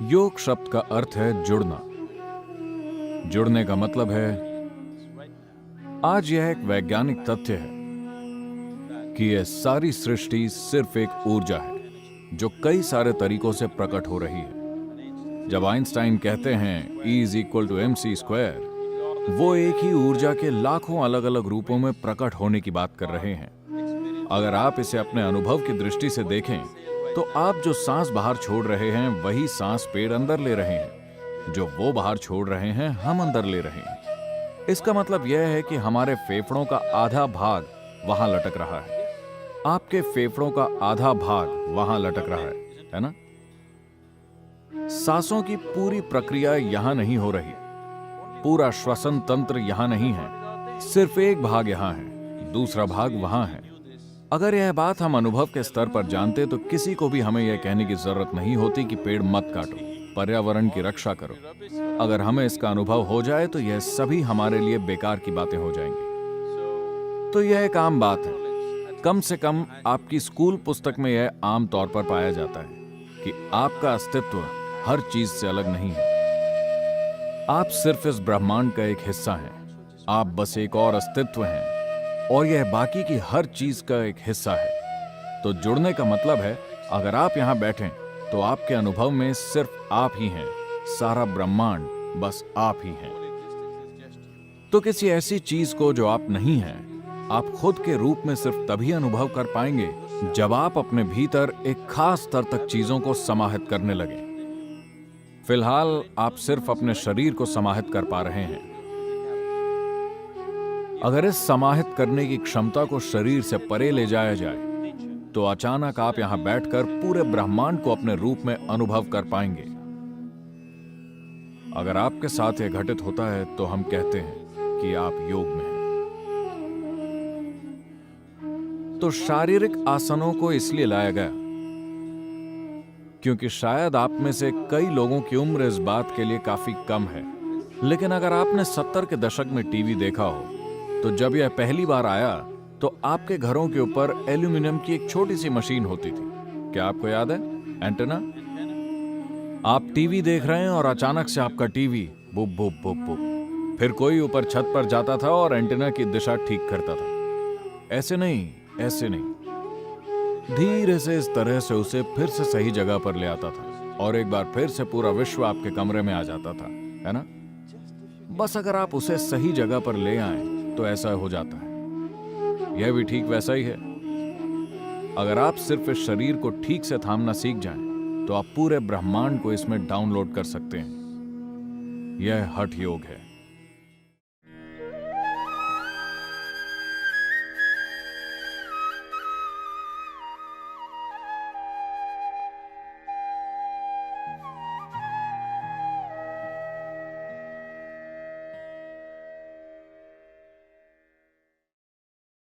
योग शब्द का अर्थ है जुड़ना। जुड़ने का मतलब है, आज यह एक वैज्ञानिक तथ्य है कि यह सारी सृष्टि सिर्फ एक ऊर्जा है जो कई सारे तरीकों से प्रकट हो रही है। जब आइंस्टाइन कहते हैं E is equal to mc², वो एक ही ऊर्जा के लाखों अलग अलग रूपों में प्रकट होने की बात कर रहे हैं। अगर आप इसे अपने अनुभव की दृष्टि से देखें तो आप जो सांस बाहर छोड़ रहे हैं वही सांस पेड़ अंदर ले रहे हैं, जो वो बाहर छोड़ रहे हैं हम अंदर ले रहे हैं। इसका मतलब यह है कि हमारे फेफड़ों का आधा भाग वहां लटक रहा है, आपके फेफड़ों का आधा भाग वहां लटक रहा है ना? सांसों की पूरी प्रक्रिया यहां नहीं हो रही, पूरा श्वसन तंत्र यहां नहीं है, सिर्फ एक भाग यहां है, दूसरा भाग वहां है। अगर यह बात हम अनुभव के स्तर पर जानते तो किसी को भी हमें यह कहने की जरूरत नहीं होती कि पेड़ मत काटो, पर्यावरण की रक्षा करो। अगर हमें इसका अनुभव हो जाए तो यह सभी हमारे लिए बेकार की बातें हो जाएंगी। तो यह एक आम बात है, कम से कम आपकी स्कूल पुस्तक में यह आम तौर पर पाया जाता है कि आपका अस्तित्व हर चीज से अलग नहीं है। आप सिर्फ इस ब्रह्मांड का एक हिस्सा हैं, आप बस एक और अस्तित्व हैं और यह बाकी की हर चीज का एक हिस्सा है। तो जुड़ने का मतलब है, अगर आप यहां बैठें तो आपके अनुभव में सिर्फ आप ही हैं, सारा ब्रह्मांड बस आप ही हैं। तो किसी ऐसी चीज को जो आप नहीं हैं, आप खुद के रूप में सिर्फ तभी अनुभव कर पाएंगे जब आप अपने भीतर एक खास स्तर तक चीजों को समाहित करने लगे। फिलहाल आप सिर्फ अपने शरीर को समाहित कर पा रहे हैं। अगर इस समाहित करने की क्षमता को शरीर से परे ले जाया जाए तो अचानक आप यहां बैठकर पूरे ब्रह्मांड को अपने रूप में अनुभव कर पाएंगे। अगर आपके साथ यह घटित होता है तो हम कहते हैं कि आप योग में हैं। तो शारीरिक आसनों को इसलिए लाया गया क्योंकि शायद आप में से कई लोगों की उम्र इस बात के लिए काफी कम है, लेकिन अगर आपने 70 के दशक में टीवी देखा हो तो जब यह पहली बार आया तो आपके घरों के ऊपर एल्यूमिनियम की एक छोटी सी मशीन होती थी। क्या आपको याद है? एंटेना। आप टीवी देख रहे हैं और अचानक से आपका टीवी बुप बुप बुप बुप, फिर कोई ऊपर छत पर जाता था और एंटेना की दिशा ठीक करता था। ऐसे नहीं, ऐसे नहीं, धीरे से इस तरह से उसे फिर से सही जगह पर ले आता था और एक बार फिर से पूरा विश्व आपके कमरे में आ जाता था, है ना? बस अगर आप उसे सही जगह पर ले आए तो ऐसा हो जाता है। यह भी ठीक वैसा ही है। अगर आप सिर्फ इस शरीर को ठीक से थामना सीख जाएं, तो आप पूरे ब्रह्मांड को इसमें डाउनलोड कर सकते हैं। यह हठ योग है।